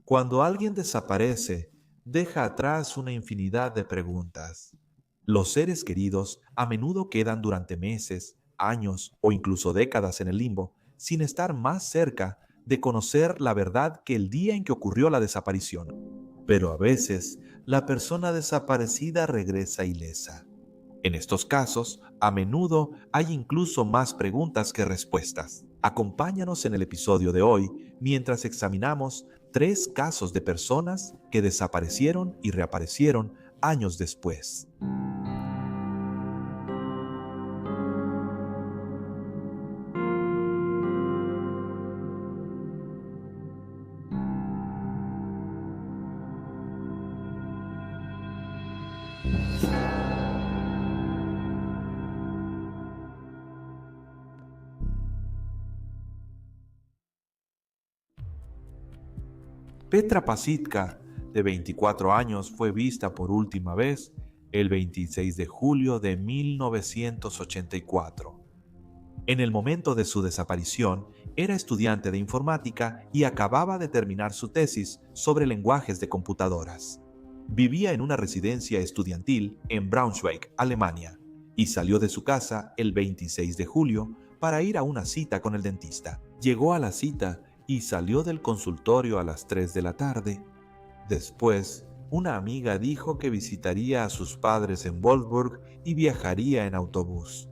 Cuando alguien desaparece, deja atrás una infinidad de preguntas. Los seres queridos a menudo quedan durante meses, años o incluso décadas en el limbo, sin estar más cerca de conocer la verdad que el día en que ocurrió la desaparición. Pero a veces, la persona desaparecida regresa ilesa. En estos casos, a menudo hay incluso más preguntas que respuestas. Acompáñanos en el episodio de hoy mientras examinamos 3 casos de personas que desaparecieron y reaparecieron años después. Petra Pasitka, de 24 años, fue vista por última vez el 26 de julio de 1984. En el momento de su desaparición, era estudiante de informática y acababa de terminar su tesis sobre lenguajes de computadoras. Vivía en una residencia estudiantil en Braunschweig, Alemania, y salió de su casa el 26 de julio para ir a una cita con el dentista. Llegó a la cita y salió del consultorio a las 3 de la tarde. Después, una amiga dijo que visitaría a sus padres en Wolfsburg y viajaría en autobús.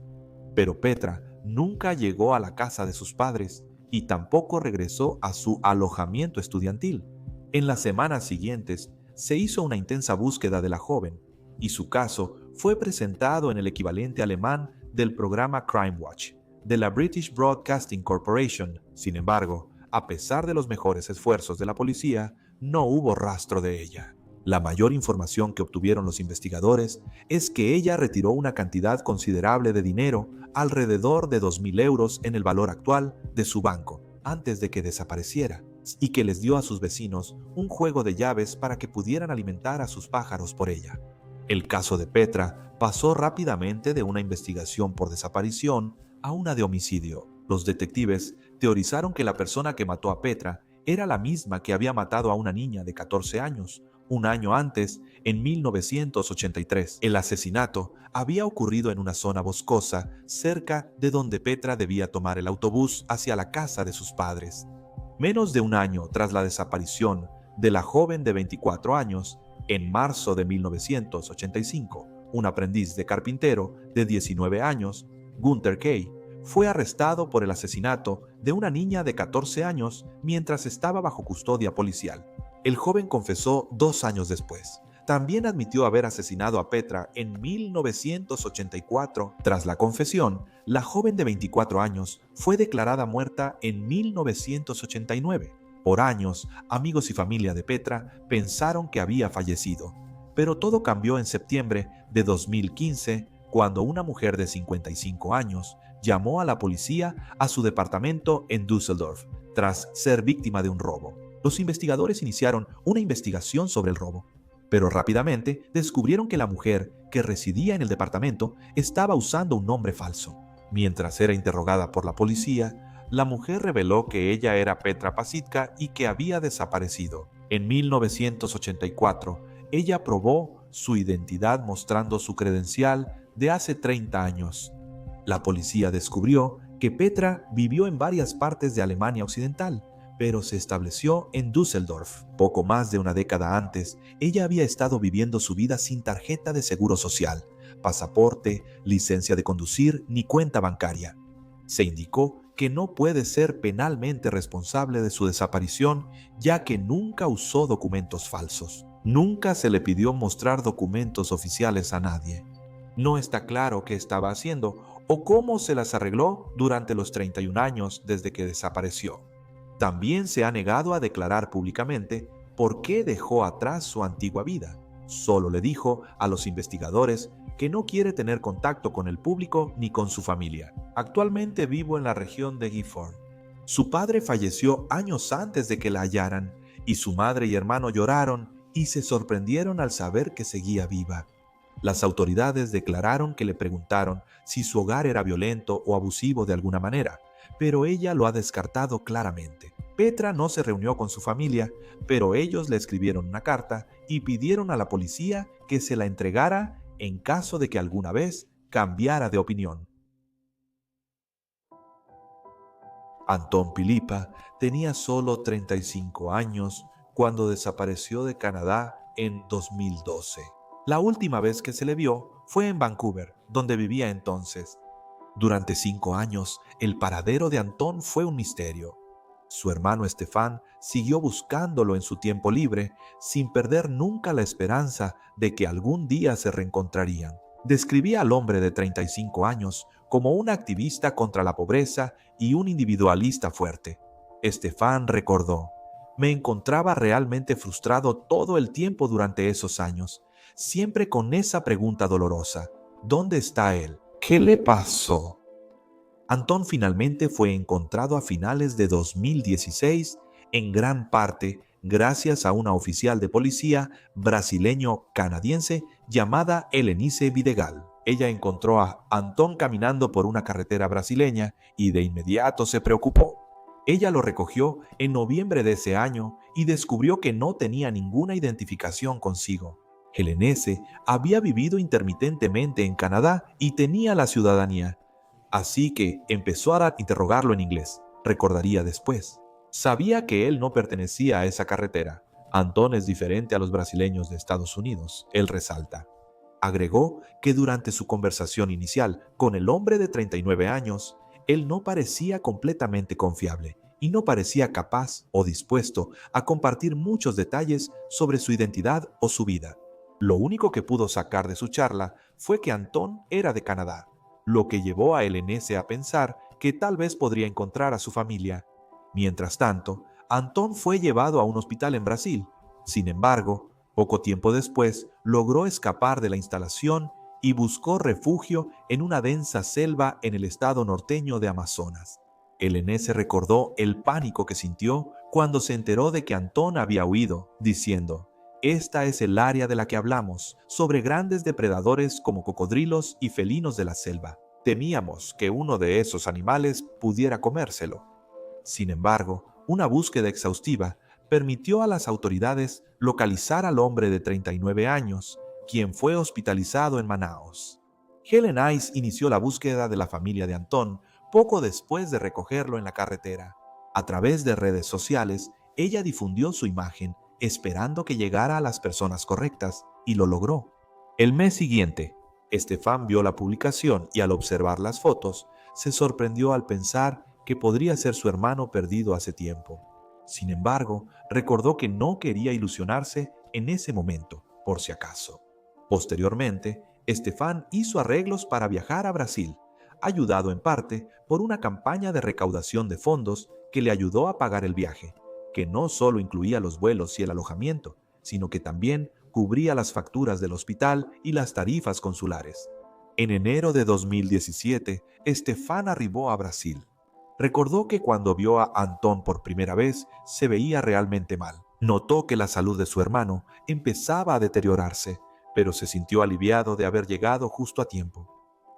Pero Petra nunca llegó a la casa de sus padres y tampoco regresó a su alojamiento estudiantil. En las semanas siguientes se hizo una intensa búsqueda de la joven y su caso fue presentado en el equivalente alemán del programa Crime Watch de la British Broadcasting Corporation. Sin embargo, a pesar de los mejores esfuerzos de la policía, no hubo rastro de ella. La mayor información que obtuvieron los investigadores es que ella retiró una cantidad considerable de dinero, alrededor de 2.000 euros en el valor actual, de su banco, antes de que desapareciera, y que les dio a sus vecinos un juego de llaves para que pudieran alimentar a sus pájaros por ella. El caso de Petra pasó rápidamente de una investigación por desaparición a una de homicidio. Los detectives teorizaron que la persona que mató a Petra era la misma que había matado a una niña de 14 años, un año antes, en 1983. El asesinato había ocurrido en una zona boscosa cerca de donde Petra debía tomar el autobús hacia la casa de sus padres. Menos de un año tras la desaparición de la joven de 24 años, en marzo de 1985, un aprendiz de carpintero de 19 años, Gunther Kay, fue arrestado por el asesinato de una niña de 14 años mientras estaba bajo custodia policial. El joven confesó 2 años después. También admitió haber asesinado a Petra en 1984. Tras la confesión, la joven de 24 años fue declarada muerta en 1989. Por años, amigos y familia de Petra pensaron que había fallecido. Pero todo cambió en septiembre de 2015, cuando una mujer de 55 años llamó a la policía a su departamento en Düsseldorf tras ser víctima de un robo. Los investigadores iniciaron una investigación sobre el robo, pero rápidamente descubrieron que la mujer que residía en el departamento estaba usando un nombre falso. Mientras era interrogada por la policía, la mujer reveló que ella era Petra Pasitka y que había desaparecido. En 1984, ella probó su identidad mostrando su credencial de hace 30 años. La policía descubrió que Petra vivió en varias partes de Alemania Occidental, pero se estableció en Düsseldorf. Poco más de una década antes, ella había estado viviendo su vida sin tarjeta de seguro social, pasaporte, licencia de conducir ni cuenta bancaria. Se indicó que no puede ser penalmente responsable de su desaparición, ya que nunca usó documentos falsos. Nunca se le pidió mostrar documentos oficiales a nadie. No está claro qué estaba haciendo o cómo se las arregló durante los 31 años desde que desapareció. También se ha negado a declarar públicamente por qué dejó atrás su antigua vida. Solo le dijo a los investigadores que no quiere tener contacto con el público ni con su familia. Actualmente vivo en la región de Gifhorn. Su padre falleció años antes de que la hallaran, y su madre y hermano lloraron y se sorprendieron al saber que seguía viva. Las autoridades declararon que le preguntaron si su hogar era violento o abusivo de alguna manera, pero ella lo ha descartado claramente. Petra no se reunió con su familia, pero ellos le escribieron una carta y pidieron a la policía que se la entregara en caso de que alguna vez cambiara de opinión. Antón Pilipa tenía solo 35 años cuando desapareció de Canadá en 2012. La última vez que se le vio fue en Vancouver, donde vivía entonces. Durante 5 años, el paradero de Antón fue un misterio. Su hermano Estefan siguió buscándolo en su tiempo libre, sin perder nunca la esperanza de que algún día se reencontrarían. Describía al hombre de 35 años como un activista contra la pobreza y un individualista fuerte. Estefan recordó: me encontraba realmente frustrado todo el tiempo durante esos años, siempre con esa pregunta dolorosa: ¿dónde está él? ¿Qué le pasó? Antón finalmente fue encontrado a finales de 2016, en gran parte gracias a una oficial de policía brasileño-canadiense llamada Helenice Videgal. Ella encontró a Antón caminando por una carretera brasileña y de inmediato se preocupó. Ella lo recogió en noviembre de ese año y descubrió que no tenía ninguna identificación consigo. Helenice había vivido intermitentemente en Canadá y tenía la ciudadanía. Así que empezó a interrogarlo en inglés, recordaría después. Sabía que él no pertenecía a esa carretera. Antón es diferente a los brasileños de Estados Unidos, él resalta. Agregó que durante su conversación inicial con el hombre de 39 años, él no parecía completamente confiable y no parecía capaz o dispuesto a compartir muchos detalles sobre su identidad o su vida. Lo único que pudo sacar de su charla fue que Antón era de Canadá, lo que llevó a Helenice a pensar que tal vez podría encontrar a su familia. Mientras tanto, Antón fue llevado a un hospital en Brasil. Sin embargo, poco tiempo después, logró escapar de la instalación y buscó refugio en una densa selva en el estado norteño de Amazonas. Helenice recordó el pánico que sintió cuando se enteró de que Antón había huido, diciendo: esta es el área de la que hablamos, sobre grandes depredadores como cocodrilos y felinos de la selva. Temíamos que uno de esos animales pudiera comérselo. Sin embargo, una búsqueda exhaustiva permitió a las autoridades localizar al hombre de 39 años, quien fue hospitalizado en Manaos. Helenice inició la búsqueda de la familia de Antón poco después de recogerlo en la carretera. A través de redes sociales, ella difundió su imagen, esperando que llegara a las personas correctas, y lo logró. El mes siguiente, Estefan vio la publicación y al observar las fotos, se sorprendió al pensar que podría ser su hermano perdido hace tiempo. Sin embargo, recordó que no quería ilusionarse en ese momento, por si acaso. Posteriormente, Estefan hizo arreglos para viajar a Brasil, ayudado en parte por una campaña de recaudación de fondos que le ayudó a pagar el viaje, que no solo incluía los vuelos y el alojamiento, sino que también cubría las facturas del hospital y las tarifas consulares. En enero de 2017, Estefan arribó a Brasil. Recordó que cuando vio a Antón por primera vez, se veía realmente mal. Notó que la salud de su hermano empezaba a deteriorarse, pero se sintió aliviado de haber llegado justo a tiempo.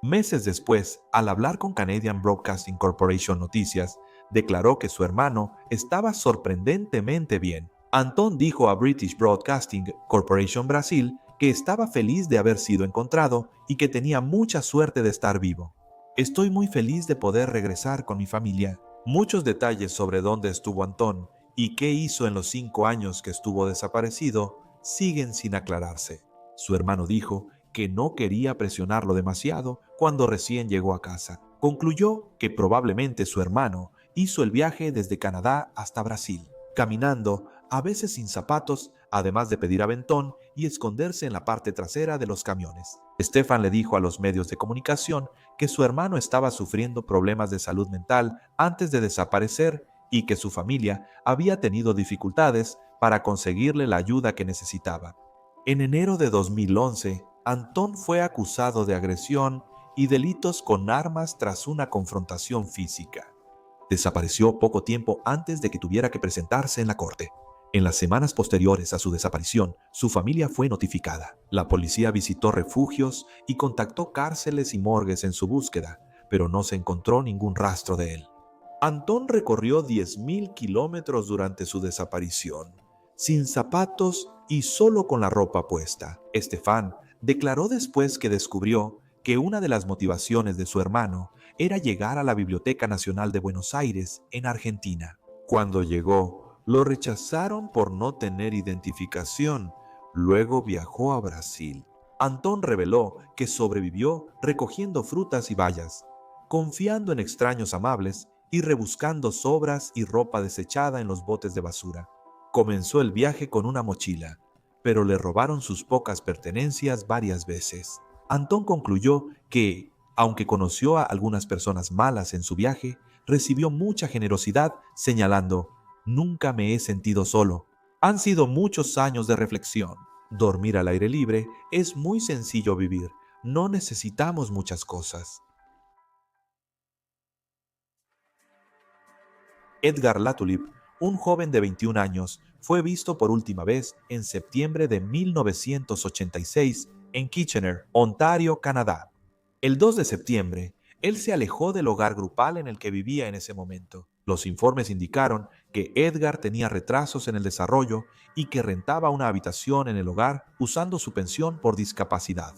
Meses después, al hablar con Canadian Broadcasting Corporation Noticias, declaró que su hermano estaba sorprendentemente bien. Antón dijo a British Broadcasting Corporation Brasil que estaba feliz de haber sido encontrado y que tenía mucha suerte de estar vivo. Estoy muy feliz de poder regresar con mi familia. Muchos detalles sobre dónde estuvo Antón y qué hizo en los 5 años que estuvo desaparecido siguen sin aclararse. Su hermano dijo que no quería presionarlo demasiado cuando recién llegó a casa. Concluyó que probablemente su hermano hizo el viaje desde Canadá hasta Brasil, caminando, a veces sin zapatos, además de pedir aventón y esconderse en la parte trasera de los camiones. Estefan le dijo a los medios de comunicación que su hermano estaba sufriendo problemas de salud mental antes de desaparecer y que su familia había tenido dificultades para conseguirle la ayuda que necesitaba. En enero de 2011, Antón fue acusado de agresión y delitos con armas tras una confrontación física. Desapareció poco tiempo antes de que tuviera que presentarse en la corte. En las semanas posteriores a su desaparición, su familia fue notificada. La policía visitó refugios y contactó cárceles y morgues en su búsqueda, pero no se encontró ningún rastro de él. Antón recorrió 10.000 kilómetros durante su desaparición, sin zapatos y solo con la ropa puesta. Estefan declaró después que descubrió que una de las motivaciones de su hermano era llegar a la Biblioteca Nacional de Buenos Aires, en Argentina. Cuando llegó, lo rechazaron por no tener identificación. Luego viajó a Brasil. Antón reveló que sobrevivió recogiendo frutas y bayas, confiando en extraños amables y rebuscando sobras y ropa desechada en los botes de basura. Comenzó el viaje con una mochila, pero le robaron sus pocas pertenencias varias veces. Antón concluyó que, aunque conoció a algunas personas malas en su viaje, recibió mucha generosidad, señalando: "Nunca me he sentido solo. Han sido muchos años de reflexión. Dormir al aire libre es muy sencillo vivir. No necesitamos muchas cosas". Edgar Latulip, un joven de 21 años, fue visto por última vez en septiembre de 1986 en Kitchener, Ontario, Canadá. El 2 de septiembre, él se alejó del hogar grupal en el que vivía en ese momento. Los informes indicaron que Edgar tenía retrasos en el desarrollo y que rentaba una habitación en el hogar usando su pensión por discapacidad.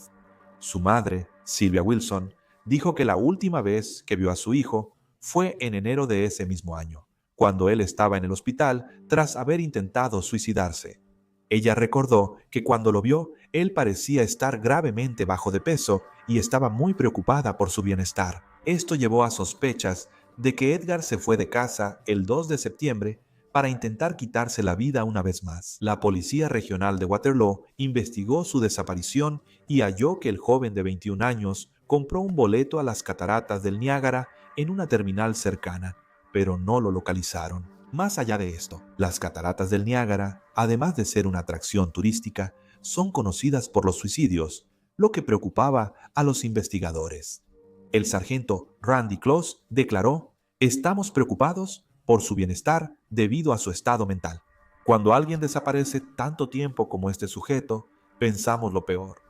Su madre, Sylvia Wilson, dijo que la última vez que vio a su hijo fue en enero de ese mismo año, cuando él estaba en el hospital tras haber intentado suicidarse. Ella recordó que cuando lo vio, él parecía estar gravemente bajo de peso y estaba muy preocupada por su bienestar. Esto llevó a sospechas de que Edgar se fue de casa el 2 de septiembre para intentar quitarse la vida una vez más. La Policía Regional de Waterloo investigó su desaparición y halló que el joven de 21 años compró un boleto a las cataratas del Niágara en una terminal cercana, pero no lo localizaron. Más allá de esto, las cataratas del Niágara, además de ser una atracción turística, son conocidas por los suicidios, lo que preocupaba a los investigadores. El sargento Randy Close declaró: "Estamos preocupados por su bienestar debido a su estado mental. Cuando alguien desaparece tanto tiempo como este sujeto, pensamos lo peor".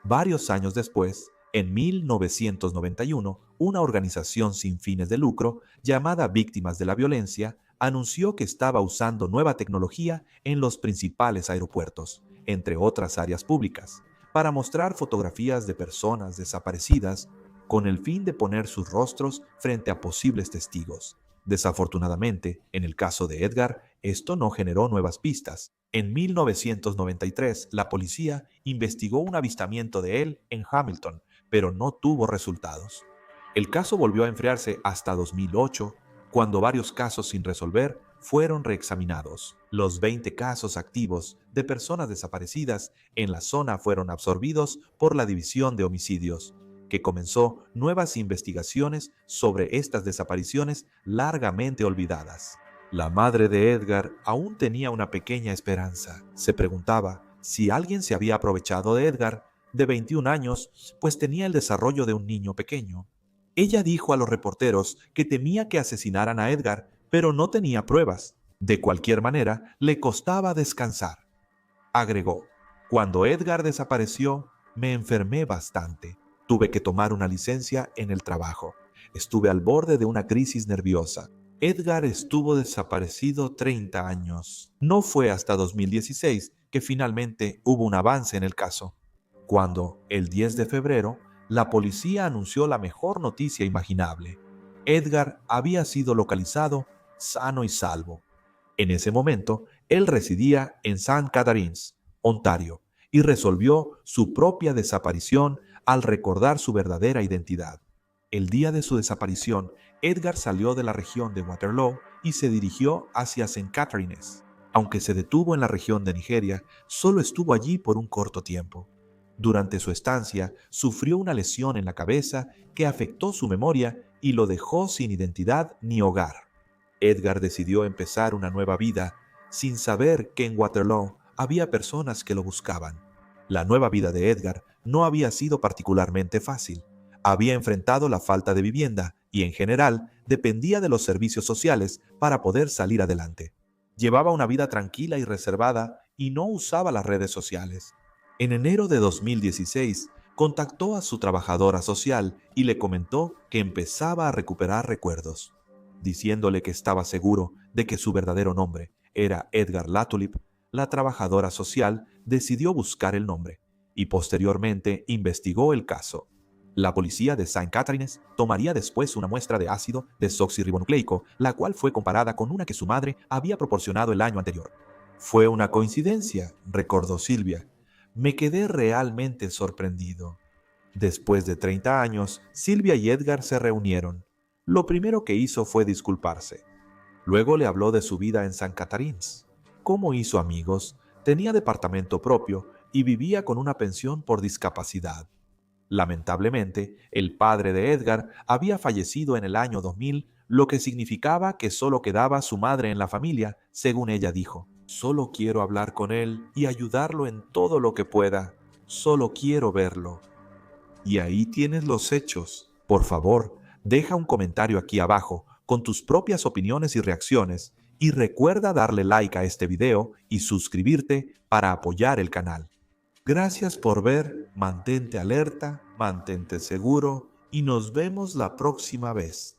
Varios años después, en 1991, una organización sin fines de lucro llamada Víctimas de la Violencia anunció que estaba usando nueva tecnología en los principales aeropuertos, entre otras áreas públicas, para mostrar fotografías de personas desaparecidas con el fin de poner sus rostros frente a posibles testigos. Desafortunadamente, en el caso de Edgar, esto no generó nuevas pistas. En 1993, la policía investigó un avistamiento de él en Hamilton, pero no tuvo resultados. El caso volvió a enfriarse hasta 2008, cuando varios casos sin resolver fueron reexaminados. Los 20 casos activos de personas desaparecidas en la zona fueron absorbidos por la División de Homicidios, que comenzó nuevas investigaciones sobre estas desapariciones largamente olvidadas. La madre de Edgar aún tenía una pequeña esperanza. Se preguntaba si alguien se había aprovechado de Edgar, de 21 años, pues tenía el desarrollo de un niño pequeño. Ella dijo a los reporteros que temía que asesinaran a Edgar, pero no tenía pruebas. De cualquier manera, le costaba descansar. Agregó: "Cuando Edgar desapareció, me enfermé bastante. Tuve que tomar una licencia en el trabajo. Estuve al borde de una crisis nerviosa. Edgar estuvo desaparecido 30 años. No fue hasta 2016 que finalmente hubo un avance en el caso, cuando, el 10 de febrero, la policía anunció la mejor noticia imaginable. Edgar había sido localizado sano y salvo. En ese momento, él residía en St. Catharines, Ontario, y resolvió su propia desaparición al recordar su verdadera identidad. El día de su desaparición, Edgar salió de la región de Waterloo y se dirigió hacia St. Catharines. Aunque se detuvo en la región de Nigeria, solo estuvo allí por un corto tiempo. Durante su estancia, sufrió una lesión en la cabeza que afectó su memoria y lo dejó sin identidad ni hogar. Edgar decidió empezar una nueva vida, sin saber que en Waterloo había personas que lo buscaban. La nueva vida de Edgar no había sido particularmente fácil. Había enfrentado la falta de vivienda y, en general, dependía de los servicios sociales para poder salir adelante. Llevaba una vida tranquila y reservada y no usaba las redes sociales. En enero de 2016, contactó a su trabajadora social y le comentó que empezaba a recuperar recuerdos. diciéndole que estaba seguro de que su verdadero nombre era Edgar Latulip. La trabajadora social decidió buscar el nombre y posteriormente investigó el caso. La policía de Saint Catharines tomaría después una muestra de ácido desoxirribonucleico, la cual fue comparada con una que su madre había proporcionado el año anterior. Fue una coincidencia, recordó Silvia. Me quedé realmente sorprendido. Después de 30 años, Silvia y Edgar se reunieron. Lo primero que hizo fue disculparse. Luego le habló de su vida en San Catharines. Cómo hizo amigos, tenía departamento propio y vivía con una pensión por discapacidad. Lamentablemente, el padre de Edgar había fallecido en el año 2000, lo que significaba que solo quedaba su madre en la familia, según ella dijo. Solo quiero hablar con él y ayudarlo en todo lo que pueda. Solo quiero verlo. Y ahí tienes los hechos. Por favor, deja un comentario aquí abajo con tus propias opiniones y reacciones y recuerda darle like a este video y suscribirte para apoyar el canal. Gracias por ver, mantente alerta, mantente seguro y nos vemos la próxima vez.